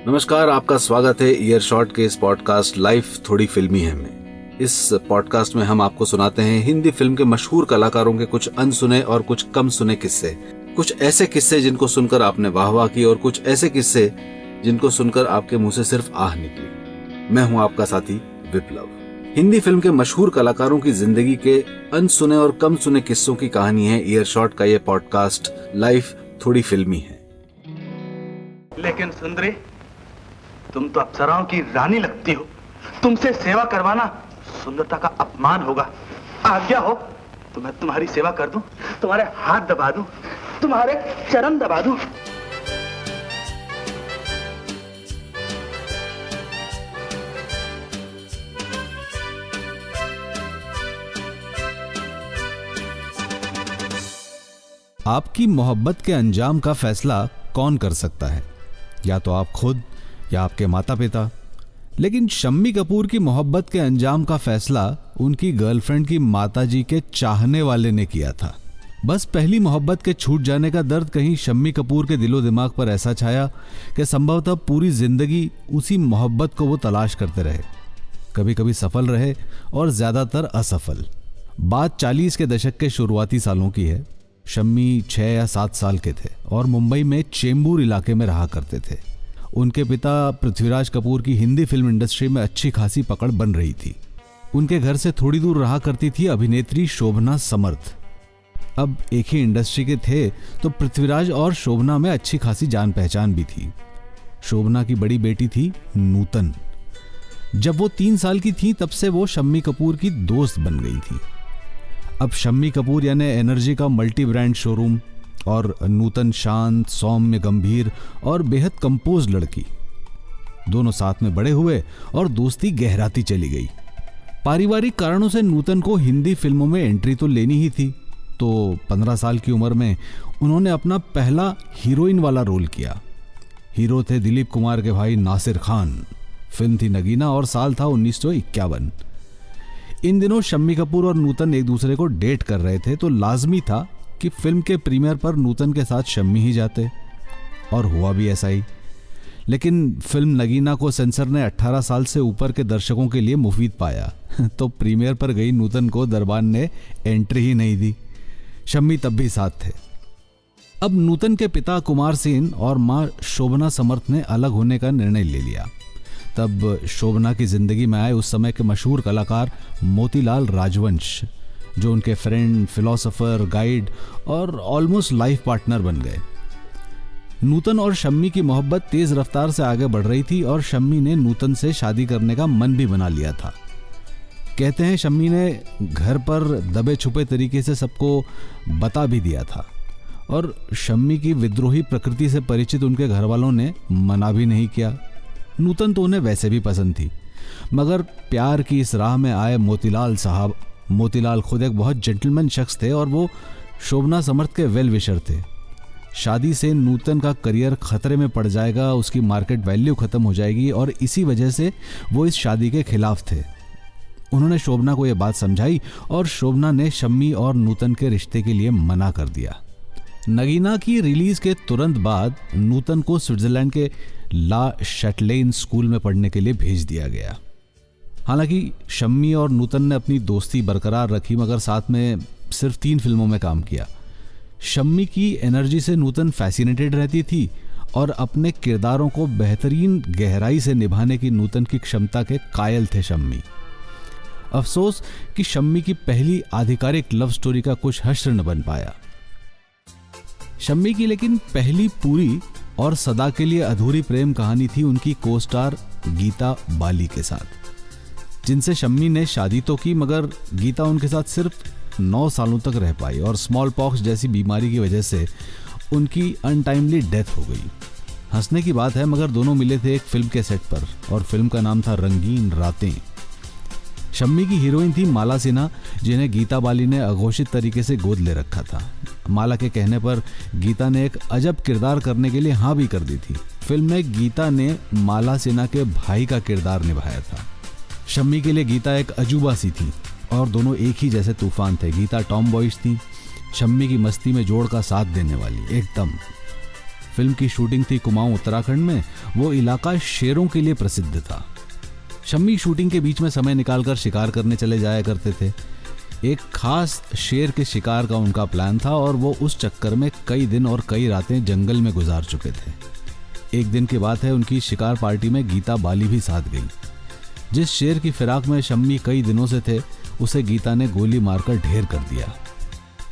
नमस्कार, आपका स्वागत है ईयर शॉट के इस पॉडकास्ट लाइफ थोड़ी फिल्मी है में। इस पॉडकास्ट में हम आपको सुनाते हैं हिंदी फिल्म के मशहूर कलाकारों के कुछ अनसुने और कुछ कम सुने किस्से। कुछ ऐसे किस्से जिनको सुनकर आपने वाह वाह की और कुछ ऐसे किस्से जिनको सुनकर आपके मुंह से सिर्फ आह निकली। मैं हूं आपका साथी विप्लव। हिंदी फिल्म के मशहूर कलाकारों की जिंदगी के अनसुने और कम सुने किस्सों की कहानी है ईयर शॉट का ये पॉडकास्ट लाइफ थोड़ी फिल्मी है। लेकिन सुंदरी, तुम तो अप्सराओं की रानी लगती हो। तुमसे सेवा करवाना सुंदरता का अपमान होगा। आज्ञा हो तो मैं तुम्हारी सेवा कर दूं, तुम्हारे हाथ दबा दूं, तुम्हारे चरण दबा दूं। आपकी मोहब्बत के अंजाम का फैसला कौन कर सकता है? या तो आप खुद या आपके माता पिता। लेकिन शम्मी कपूर की मोहब्बत के अंजाम का फैसला उनकी गर्लफ्रेंड की माताजी के चाहने वाले ने किया था। बस पहली मोहब्बत के छूट जाने का दर्द कहीं शम्मी कपूर के दिलो दिमाग पर ऐसा छाया कि संभवतः पूरी जिंदगी उसी मोहब्बत को वो तलाश करते रहे। कभी कभी सफल रहे और ज्यादातर असफल। बात 40 के दशक के शुरुआती सालों की है। शम्मी 6 या 7 साल के थे और मुंबई में चेंबूर इलाके में रहा करते थे। उनके पिता पृथ्वीराज कपूर की हिंदी फिल्म इंडस्ट्री में अच्छी खासी पकड़ बन रही थी। उनके घर से थोड़ी दूर रहा करती थी अभिनेत्री शोभना समर्थ। अब एक ही इंडस्ट्री के थे तो पृथ्वीराज और शोभना में अच्छी खासी जान पहचान भी थी। शोभना की बड़ी बेटी थी नूतन। जब वो 3 साल की थी तब से वो शम्मी कपूर की दोस्त बन गई थी। अब शम्मी कपूर यानी एनर्जी का मल्टी ब्रांड शोरूम और नूतन शांत, सौम्य, गंभीर और बेहद कंपोज लड़की। दोनों साथ में बड़े हुए और दोस्ती गहराती चली गई। पारिवारिक कारणों से नूतन को हिंदी फिल्मों में एंट्री तो लेनी ही थी, तो 15 साल की उम्र में उन्होंने अपना पहला हीरोइन वाला रोल किया। हीरो थे दिलीप कुमार के भाई नासिर खान। फिल्म थी नगीना और साल था 1951। इन दिनों शम्मी कपूर और नूतन एक दूसरे को डेट कर रहे थे, तो लाजमी था कि फिल्म के प्रीमियर पर नूतन के साथ शम्मी ही जाते, और हुआ भी ऐसा ही। लेकिन फिल्म नगीना को सेंसर ने 18 साल से ऊपर के दर्शकों के लिए मुफीद पाया, तो प्रीमियर पर गई नूतन को दरबार ने एंट्री ही नहीं दी। शम्मी तब भी साथ थे। अब नूतन के पिता कुमार सेन और मां शोभना समर्थ ने अलग होने का निर्णय ले लिया। तब शोभना की जिंदगी में आए उस समय के मशहूर कलाकार मोतीलाल राजवंश, जो उनके फ्रेंड, फिलोसोफर, गाइड और ऑलमोस्ट लाइफ पार्टनर बन गए। नूतन और शम्मी की मोहब्बत तेज रफ्तार से आगे बढ़ रही थी और शम्मी ने नूतन से शादी करने का मन भी बना लिया था। कहते हैं शम्मी ने घर पर दबे छुपे तरीके से सबको बता भी दिया था, और शम्मी की विद्रोही प्रकृति से परिचित उनके घर वालों ने मना भी नहीं किया। नूतन तो उन्हें वैसे भी पसंद थी, मगर प्यार की इस राह में आए मोतीलाल खुद एक बहुत जेंटलमैन शख्स थे और वो शोभना समर्थ के वेल विशर थे। शादी से नूतन का करियर खतरे में पड़ जाएगा, उसकी मार्केट वैल्यू खत्म हो जाएगी, और इसी वजह से वो इस शादी के खिलाफ थे। उन्होंने शोभना को यह बात समझाई और शोभना ने शम्मी और नूतन के रिश्ते के लिए मना कर दिया। नगीना की रिलीज के तुरंत बाद नूतन को स्विट्जरलैंड के ला शैटलेन स्कूल में पढ़ने के लिए भेज दिया गया। हालांकि शम्मी और नूतन ने अपनी दोस्ती बरकरार रखी, मगर साथ में सिर्फ 3 फिल्मों में काम किया। शम्मी की एनर्जी से नूतन फैसिनेटेड रहती थी और अपने किरदारों को बेहतरीन गहराई से निभाने की नूतन की क्षमता के कायल थे शम्मी। अफसोस कि शम्मी की पहली आधिकारिक लव स्टोरी का कुछ हश्र न बन पाया। शम्मी की लेकिन पहली पूरी और सदा के लिए अधूरी प्रेम कहानी थी उनकी को स्टार गीता बाली के साथ, जिनसे शम्मी ने शादी तो की, मगर गीता उनके साथ सिर्फ 9 सालों तक रह पाई और स्मॉल पॉक्स जैसी बीमारी की वजह से उनकी अनटाइमली डेथ हो गई। हंसने की बात है, मगर दोनों मिले थे एक फिल्म के सेट पर और फिल्म का नाम था रंगीन रातें। शम्मी की हीरोइन थी माला सिन्हा, जिन्हें गीता बाली ने अघोषित तरीके से गोद ले रखा था। माला के कहने पर गीता ने एक अजब किरदार करने के लिए हाँ भी कर दी थी। फिल्म में गीता ने माला सिन्हा के भाई का किरदार निभाया था। शम्मी के लिए गीता एक अजूबा सी थी और दोनों एक ही जैसे तूफान थे। गीता टॉम बॉयज थी, शम्मी की मस्ती में जोड़ का साथ देने वाली एकदम। फिल्म की शूटिंग थी कुमाऊं उत्तराखंड में। वो इलाका शेरों के लिए प्रसिद्ध था। शम्मी शूटिंग के बीच में समय निकालकर शिकार करने चले जाया करते थे। एक खास शेर के शिकार का उनका प्लान था और वो उस चक्कर में कई दिन और कई रातें जंगल में गुजार चुके थे। एक दिन की बात है, उनकी शिकार पार्टी में गीता बाली भी साथ गई। जिस शेर की फिराक में शम्मी कई दिनों से थे, उसे गीता ने गोली मारकर ढेर कर दिया।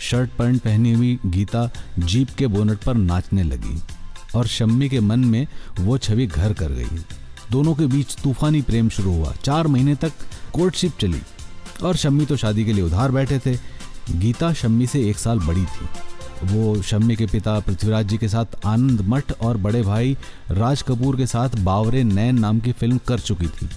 शर्ट पैंट पहनी हुई गीता जीप के बोनट पर नाचने लगी और शम्मी के मन में वो छवि घर कर गई। दोनों के बीच तूफानी प्रेम शुरू हुआ। 4 महीने तक कोर्टशिप चली और शम्मी तो शादी के लिए उधार बैठे थे। गीता शम्मी से 1 साल बड़ी थी। वो शम्मी के पिता पृथ्वीराज जी के साथ आनंद मठ और बड़े भाई राज कपूर के साथ बावरे नैन नाम की फिल्म कर चुकी थी।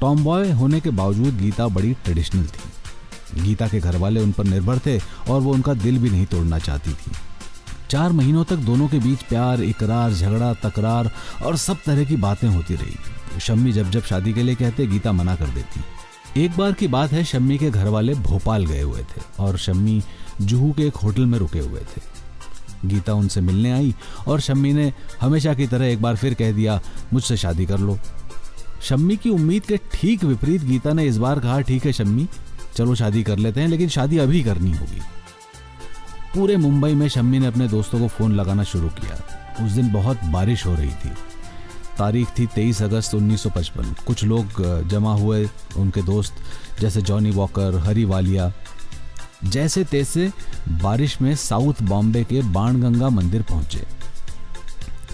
टॉम बॉय होने के बावजूद गीता बड़ी ट्रेडिशनल थी। गीता के घर वाले उन पर निर्भर थे और वो उनका दिल भी नहीं तोड़ना चाहती थी। 4 महीनों तक दोनों के बीच प्यार, इकरार, झगड़ा, तकरार और सब तरह की बातें होती रही। शम्मी जब जब शादी के लिए कहते, गीता मना कर देती। एक बार की बात है, शम्मी के घर वाले भोपाल गए हुए थे और शम्मी जुहू के एक होटल में रुके हुए थे। गीता उनसे मिलने आई और शम्मी ने हमेशा की तरह एक बार फिर कह दिया, मुझसे शादी कर लो। शम्मी की उम्मीद के ठीक विपरीत गीता ने इस बार कहा, ठीक है शम्मी, चलो शादी कर लेते हैं, लेकिन शादी अभी करनी होगी। पूरे मुंबई में शम्मी ने अपने दोस्तों को फोन लगाना शुरू किया। उस दिन बहुत बारिश हो रही थी। तारीख थी 23 अगस्त 1955। कुछ लोग जमा हुए, उनके दोस्त जैसे जॉनी वॉकर, हरी वालिया। जैसे तैसे बारिश में साउथ बॉम्बे के बाणगंगा मंदिर पहुंचे।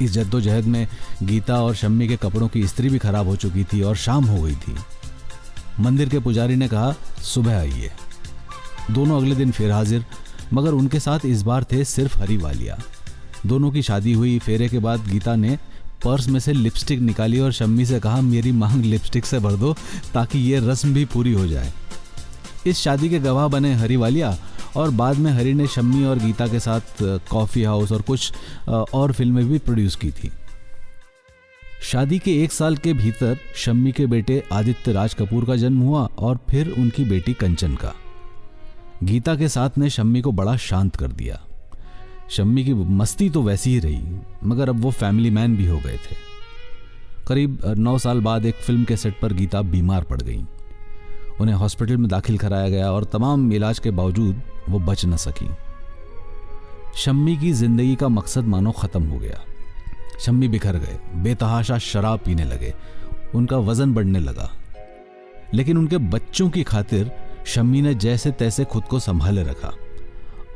इस जद्दोजहद में गीता और शम्मी के कपड़ों की इस्त्री भी खराब हो चुकी थी और शाम हो गई थी। मंदिर के पुजारी ने कहा, सुबह आइए। दोनों अगले दिन फिर हाजिर, मगर उनके साथ इस बार थे सिर्फ हरी वालिया। दोनों की शादी हुई। फेरे के बाद गीता ने पर्स में से लिपस्टिक निकाली और शम्मी से कहा, मेरी मांग लिपस्टिक से भर दो ताकि ये रस्म भी पूरी हो जाए। इस शादी के गवाह बने हरी वालिया और बाद में हरी ने शम्मी और गीता के साथ कॉफ़ी हाउस और कुछ और फिल्में भी प्रोड्यूस की थी। शादी के 1 साल के भीतर शम्मी के बेटे आदित्य राज कपूर का जन्म हुआ और फिर उनकी बेटी कंचन का। गीता के साथ ने शम्मी को बड़ा शांत कर दिया। शम्मी की मस्ती तो वैसी ही रही, मगर अब वो फैमिली मैन भी हो गए थे। करीब 9 साल बाद एक फिल्म के सेट पर गीता बीमार पड़ गई। उन्हें हॉस्पिटल में दाखिल कराया गया और तमाम इलाज के बावजूद वो बच न सकी। शम्मी की जिंदगी का मकसद मानो खत्म हो गया। शम्मी बिखर गए, बेतहाशा शराब पीने लगे, उनका वजन बढ़ने लगा। लेकिन उनके बच्चों की खातिर शम्मी ने जैसे तैसे खुद को संभाले रखा।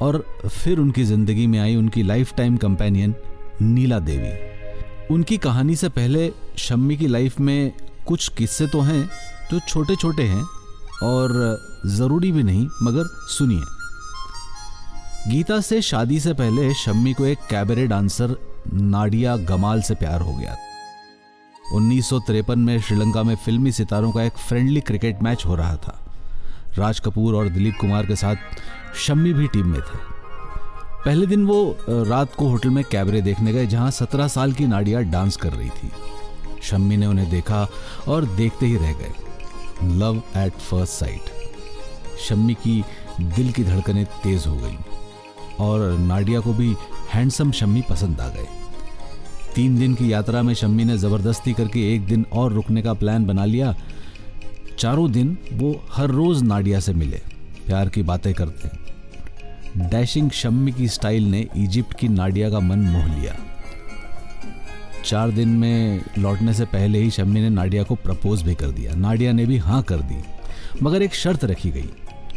और फिर उनकी जिंदगी में आई उनकी लाइफ टाइम कंपेनियन नीला देवी। उनकी कहानी से पहले शम्मी की लाइफ में कुछ किस्से तो हैं जो छोटे छोटे हैं और ज़रूरी भी नहीं, मगर सुनिए। गीता से शादी से पहले शम्मी को एक कैबरे डांसर नाडिया गमाल से प्यार हो गया। 1953 में श्रीलंका में फिल्मी सितारों का एक फ्रेंडली क्रिकेट मैच हो रहा था। राज कपूर और दिलीप कुमार के साथ शम्मी भी टीम में थे। पहले दिन वो रात को होटल में कैबरे देखने गए, जहां 17 साल की नाडिया डांस कर रही थी। शम्मी ने उन्हें देखा और देखते ही रह गए। Love at first sight. Shammi की दिल की धड़कनें तेज हो गई और नाडिया को भी हैंडसम शम्मी पसंद आ गए। 3 दिन की यात्रा में शम्मी ने जबरदस्ती करके 1 दिन और रुकने का प्लान बना लिया। 4 दिन वो हर रोज नाडिया से मिले, प्यार की बातें करते। डैशिंग शम्मी की स्टाइल ने इजिप्ट की नाडिया का मन मोह लिया। 4 दिन में लौटने से पहले ही शम्मी ने नाडिया को प्रपोज भी कर दिया। नाडिया ने भी हाँ कर दी, मगर एक शर्त रखी गई।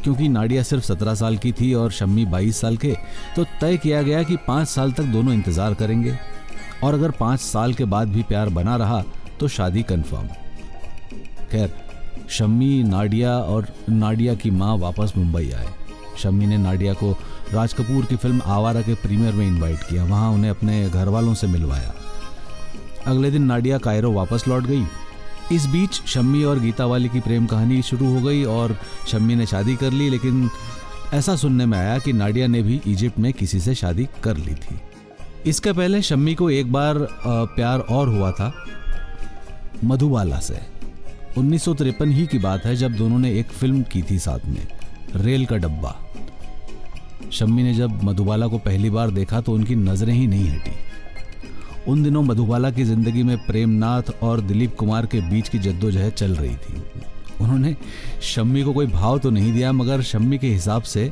क्योंकि नाडिया सिर्फ 17 साल की थी और शम्मी 22 साल के, तो तय किया गया कि 5 साल तक दोनों इंतजार करेंगे और अगर 5 साल के बाद भी प्यार बना रहा तो शादी कंफर्म। खैर, शम्मी, नाडिया और नाडिया की माँ वापस मुंबई आए। शम्मी ने नाडिया को राज कपूर की फिल्म आवारा के प्रीमियर में इनवाइट किया। वहाँ उन्हें अपने घर वालों से मिलवाया। अगले दिन नाडिया कायरो वापस लौट गई। इस बीच शम्मी और गीता वाली की प्रेम कहानी शुरू हो गई और शम्मी ने शादी कर ली। लेकिन ऐसा सुनने में आया कि नाडिया ने भी इजिप्ट में किसी से शादी कर ली थी। इसके पहले शम्मी को एक बार प्यार और हुआ था, मधुबाला से। 1953 ही की बात है, जब दोनों ने एक फिल्म की थी साथ में, रेल का डब्बा। शम्मी ने जब मधुबाला को पहली बार देखा तो उनकी नजरें ही नहीं हटी। उन दिनों मधुबाला की जिंदगी में प्रेमनाथ और दिलीप कुमार के बीच की जद्दोजहद चल रही थी। उन्होंने शम्मी को कोई भाव तो नहीं दिया, मगर शम्मी के हिसाब से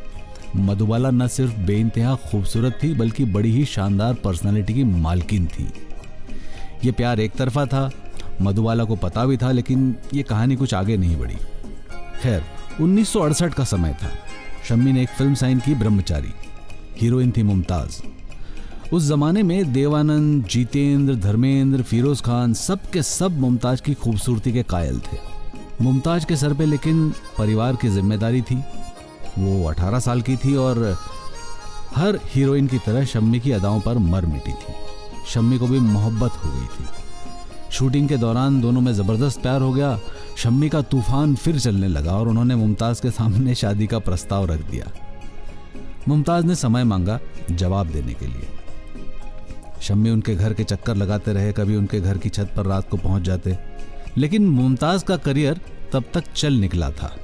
मधुबाला न सिर्फ बेइंतहा खूबसूरत थी बल्कि बड़ी ही शानदार पर्सनालिटी की मालकिन थी। ये प्यार एक तरफा था, मधुबाला को पता भी था, लेकिन ये कहानी कुछ आगे नहीं बढ़ी। खैर, 1968 का समय था। शम्मी ने एक फिल्म साइन की, ब्रह्मचारी। हीरोइन थी मुमताज। उस जमाने में देवानंद, जितेंद्र, धर्मेंद्र, फिरोज खान सब के सब मुमताज की खूबसूरती के कायल थे। मुमताज के सर पे लेकिन परिवार की जिम्मेदारी थी। वो 18 साल की थी और हर हीरोइन की तरह शम्मी की अदाओं पर मर मिटी थी। शम्मी को भी मोहब्बत हो गई थी। शूटिंग के दौरान दोनों में जबरदस्त प्यार हो गया। शम्मी का तूफान फिर चलने लगा और उन्होंने मुमताज के सामने शादी का प्रस्ताव रख दिया। मुमताज ने समय मांगा जवाब देने के लिए। शम्मी उनके घर के चक्कर लगाते रहे, कभी उनके घर की छत पर रात को पहुंच जाते। लेकिन मुमताज का करियर तब तक चल निकला था।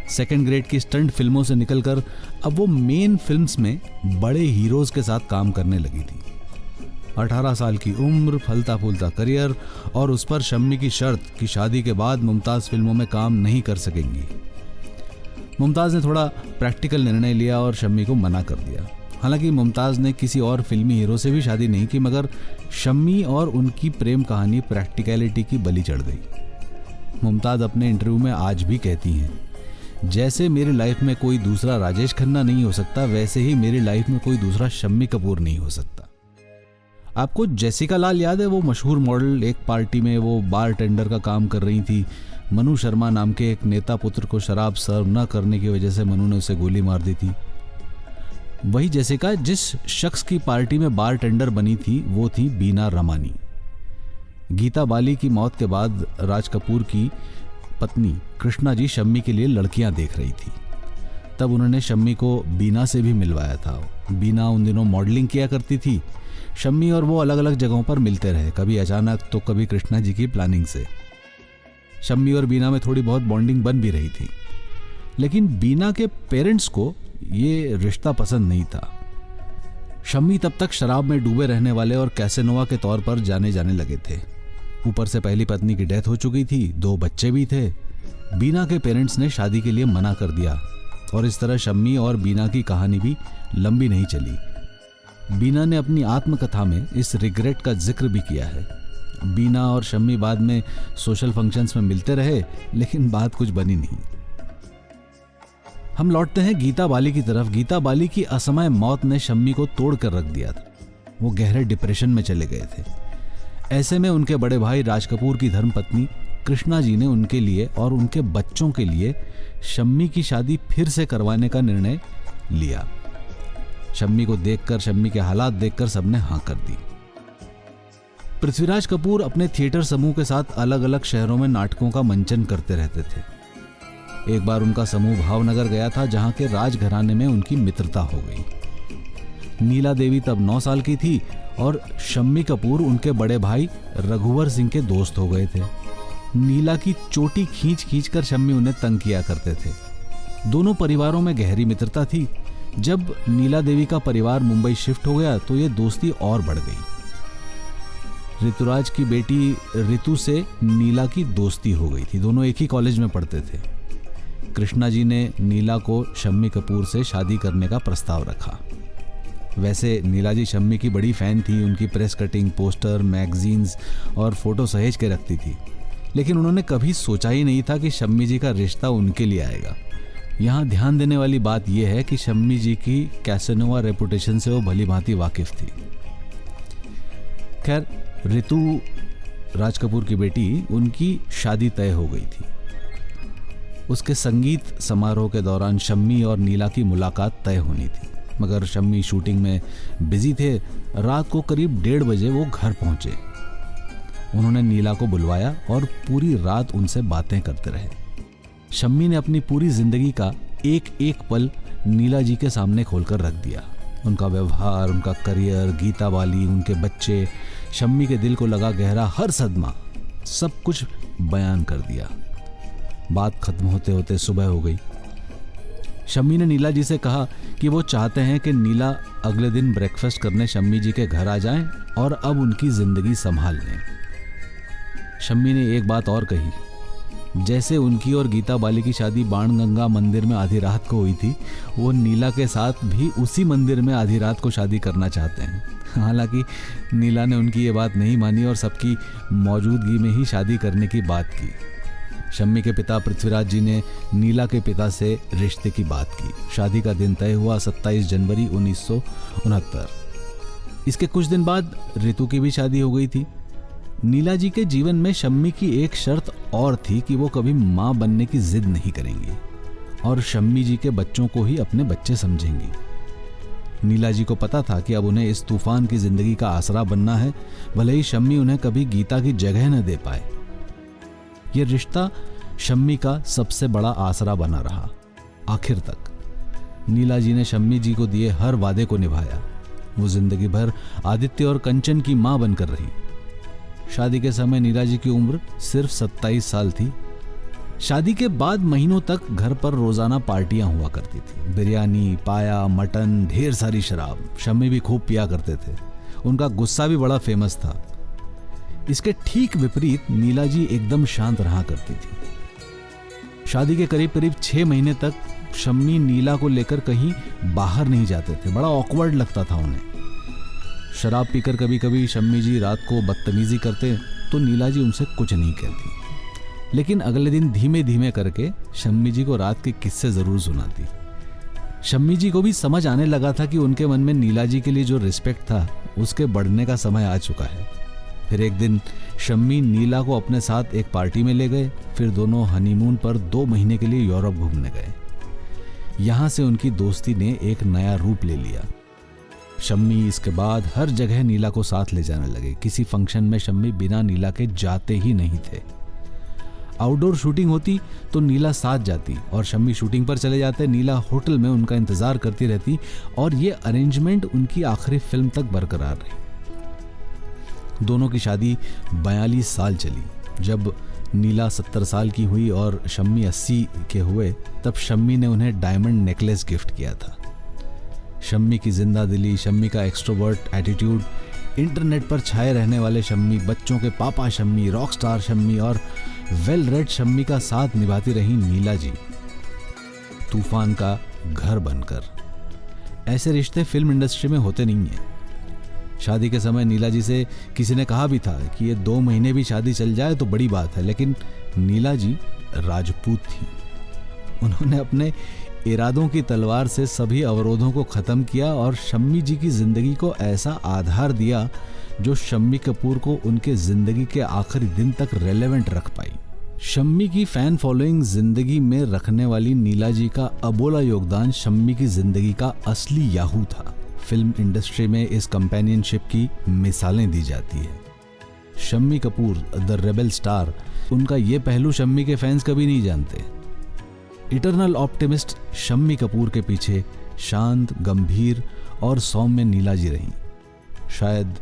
सेकंड ग्रेड की स्टंट फिल्मों से निकलकर अब वो मेन फिल्म्स में बड़े हीरोज के साथ काम करने लगी थी। 18 साल की उम्र, फलता फूलता करियर और उस पर शम्मी की शर्त कि शादी के बाद मुमताज फिल्मों में काम नहीं कर सकेंगी। मुमताज ने थोड़ा प्रैक्टिकल निर्णय लिया और शम्मी को मना कर दिया। हालांकि मुमताज ने किसी और फिल्मी हीरो से भी शादी नहीं की, मगर शम्मी और उनकी प्रेम कहानी प्रैक्टिकलिटी की बलि चढ़ गई। मुमताज अपने इंटरव्यू में आज भी कहती हैं, जैसे मेरी लाइफ में कोई दूसरा राजेश खन्ना नहीं हो सकता, वैसे ही मेरी लाइफ में कोई दूसरा शम्मी कपूर नहीं हो सकता। आपको जेसिका लाल याद है? वो मशहूर मॉडल। एक पार्टी में वो बार टेंडर का काम कर रही थी। मनु शर्मा नाम के एक नेता पुत्र को शराब सर्व न करने की वजह से मनु ने उसे गोली मार दी थी। वही जेसिका जिस शख्स की पार्टी में बार टेंडर बनी थी वो थी बीना रमानी। गीता बाली की मौत के बाद राज कपूर की पत्नी कृष्णा जी शम्मी के लिए लड़कियां देख रही थी। तब उन्होंने शम्मी को बीना से भी मिलवाया था। बीना उन दिनों मॉडलिंग किया करती थी। शम्मी और वो अलग अलग जगहों पर मिलते रहे, कभी अचानक तो कभी कृष्णा जी की प्लानिंग से। शम्मी और बीना में थोड़ी बहुत बॉन्डिंग बन भी रही थी, लेकिन बीना के पेरेंट्स को ये रिश्ता पसंद नहीं था। शम्मी तब तक शराब में डूबे रहने वाले और कैसेनोवा के तौर पर जाने लगे थे। ऊपर से पहली पत्नी की डेथ हो चुकी थी, 2 बच्चे भी थे। बीना के पेरेंट्स ने शादी के लिए मना कर दिया और इस तरह शम्मी और बीना की कहानी भी लंबी नहीं चली। बीना ने अपनी आत्मकथा में इस रिग्रेट का जिक्र भी किया है। बीना और शम्मी बाद में सोशल फंक्शंस में मिलते रहे, लेकिन बात कुछ बनी नहीं। हम लौटते हैं गीता बाली की तरफ। गीता बाली की असमय मौत ने शम्मी को तोड़ कर रख दिया था। वो गहरे डिप्रेशन में चले गए थे। ऐसे में उनके बड़े भाई राज कपूर की धर्मपत्नी कृष्णा जी ने उनके लिए और उनके बच्चों के लिए शम्मी की शादी फिर से करवाने का निर्णय लिया। शम्मी को देखकर, शम्मी के हालात देखकर सबने हाँ कर दी। पृथ्वीराज कपूर अपने थिएटर समूह के साथ अलग अलग शहरों में नाटकों का मंचन करते रहते थे। एक बार उनका समूह भावनगर गया था, जहां के राजघराने में उनकी मित्रता हो गई। नीला देवी तब 9 साल की थी और शम्मी कपूर उनके बड़े भाई रघुवर सिंह के दोस्त हो गए थे। नीला की चोटी खींच कर शम्मी उन्हें तंग किया करते थे। दोनों परिवारों में गहरी मित्रता थी। जब नीला देवी का परिवार मुंबई शिफ्ट हो गया तो ये दोस्ती और बढ़ गई। ऋतुराज की बेटी ऋतु से नीला की दोस्ती हो गई थी। दोनों एक ही कॉलेज में पढ़ते थे। कृष्णा जी ने नीला को शम्मी कपूर से शादी करने का प्रस्ताव रखा। वैसे नीला जी शम्मी की बड़ी फैन थी। उनकी प्रेस कटिंग, पोस्टर, मैगजीन्स और फोटो सहेज के रखती थी। लेकिन उन्होंने कभी सोचा ही नहीं था कि शम्मी जी का रिश्ता उनके लिए आएगा। यहाँ ध्यान देने वाली बात यह है कि शम्मी जी की कैसेनोवा रेपुटेशन से वो भली भांति वाकिफ थी। खैर, ऋतु राज कपूर की बेटी, उनकी शादी तय हो गई थी। उसके संगीत समारोह के दौरान शम्मी और नीला की मुलाकात तय होनी थी, मगर शम्मी शूटिंग में बिजी थे। रात को करीब 1:30 बजे वो घर पहुंचे। उन्होंने नीला को बुलवाया और पूरी रात उनसे बातें करते रहे। शम्मी ने अपनी पूरी जिंदगी का एक एक पल नीला जी के सामने खोलकर रख दिया। उनका व्यवहार, उनका करियर, गीता बाली, उनके बच्चे, शम्मी के दिल को लगा गहरा हर सदमा, सब कुछ बयान कर दिया। बात खत्म होते होते सुबह हो गई। शम्मी ने नीला जी से कहा कि वो चाहते हैं कि नीला अगले दिन ब्रेकफास्ट करने शम्मी जी के घर आ जाएं और अब उनकी जिंदगी संभाल लें। शम्मी ने एक बात और कही, जैसे उनकी और गीता बाली की शादी बाणगंगा मंदिर में आधी रात को हुई थी, वो नीला के साथ भी उसी मंदिर में आधी रात को शादी करना चाहते हैं। हालांकि नीला ने उनकी ये बात नहीं मानी और सबकी मौजूदगी में ही शादी करने की बात की। शम्मी के पिता पृथ्वीराज जी ने नीला के पिता से रिश्ते की बात की। शादी का दिन तय हुआ 27 जनवरी 1969। इसके कुछ दिन बाद रितु की भी शादी हो गई थी। नीला जी के जीवन में शम्मी की एक शर्त और थी कि वो कभी मां बनने की जिद नहीं करेंगी और शम्मी जी के बच्चों को ही अपने बच्चे समझेंगी। नीला जी को पता था कि अब उन्हें इस तूफान की जिंदगी का आसरा बनना है, भले ही शम्मी उन्हें कभी गीता की जगह न दे पाए। यह रिश्ता शम्मी का सबसे बड़ा आसरा बना रहा। आखिर तक नीला जी ने शम्मी जी को दिए हर वादे को निभाया। वो जिंदगी भर आदित्य और कंचन की मां बनकर रही। शादी के समय नीला जी की उम्र सिर्फ 27 साल थी। शादी के बाद महीनों तक घर पर रोजाना पार्टियां हुआ करती थी। बिरयानी, पाया, मटन, ढेर सारी शराब। शम्मी भी खूब पिया करते थे। उनका गुस्सा भी बड़ा फेमस था। इसके ठीक विपरीत नीला जी एकदम शांत रहा करती थी। शादी के करीब करीब 6 महीने तक शम्मी नीला को लेकर कहीं बाहर नहीं जाते थे। बड़ा ऑकवर्ड लगता था उन्हें। शराब पीकर कभी कभी शम्मी जी रात को बदतमीजी करते तो नीला जी उनसे कुछ नहीं कहती, लेकिन अगले दिन धीमे धीमे करके शम्मी जी को रात के किस्से जरूर सुनाती। शम्मी जी को भी समझ आने लगा था कि उनके मन में नीला जी के लिए जो रिस्पेक्ट था उसके बढ़ने का समय आ चुका है। फिर एक दिन शम्मी नीला को अपने साथ एक पार्टी में ले गए। फिर दोनों हनीमून पर 2 महीने के लिए यूरोप घूमने गए। यहां से उनकी दोस्ती ने एक नया रूप ले लिया। शम्मी इसके बाद हर जगह नीला को साथ ले जाने लगे। किसी फंक्शन में शम्मी बिना नीला के जाते ही नहीं थे। आउटडोर शूटिंग होती तो नीला साथ जाती और शम्मी शूटिंग पर चले जाते। नीला होटल में उनका इंतजार करती रहती और ये अरेंजमेंट उनकी आखिरी फिल्म तक बरकरार रही। दोनों की शादी 42 साल चली। जब नीला 70 साल की हुई और शम्मी 80 के हुए, तब शम्मी ने उन्हें डायमंड नेकलेस गिफ्ट किया था। शम्मी की जिंदा दिली, शम्मी का एक्सट्रोवर्ट एटीट्यूड, इंटरनेट पर छाए रहने वाले शम्मी, बच्चों के पापा शम्मी, रॉक स्टार शम्मी और वेल रेड शम्मी का साथ निभाती रही नीला जी, तूफान का घर बनकर। ऐसे रिश्ते फिल्म इंडस्ट्री में होते नहीं हैं। शादी के समय नीला जी से किसी ने कहा भी था कि ये 2 महीने भी शादी चल जाए तो बड़ी बात है, लेकिन नीला जी राजपूत थी। उन्होंने अपने इरादों की तलवार से सभी अवरोधों को खत्म किया और शम्मी जी की जिंदगी को ऐसा आधार दिया जो शम्मी कपूर को उनके जिंदगी के आखिरी दिन तक रेलेवेंट रख पाई। शम्मी की फैन फॉलोइंग जिंदगी में रखने वाली नीला जी का अबोला योगदान शम्मी की जिंदगी का असली याहू था। फिल्म इंडस्ट्री में इस कंपेनियनशिप की मिसालें दी जाती है। Shammi Kapoor the rebel star, उनका ये पहलू शम्मी के फैंस कभी नहीं जानते। इटरनल ऑप्टिमिस्ट शम्मी कपूर के पीछे शांत, गंभीर और सौम्य नीला जी रहीं। शायद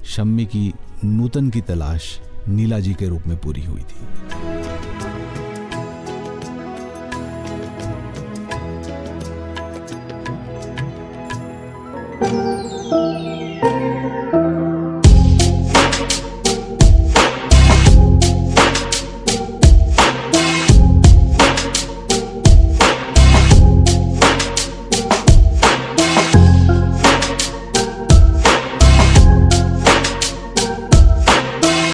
शम्मी की नूतन की तलाश नीला जी के रूप में पूरी हुई थी।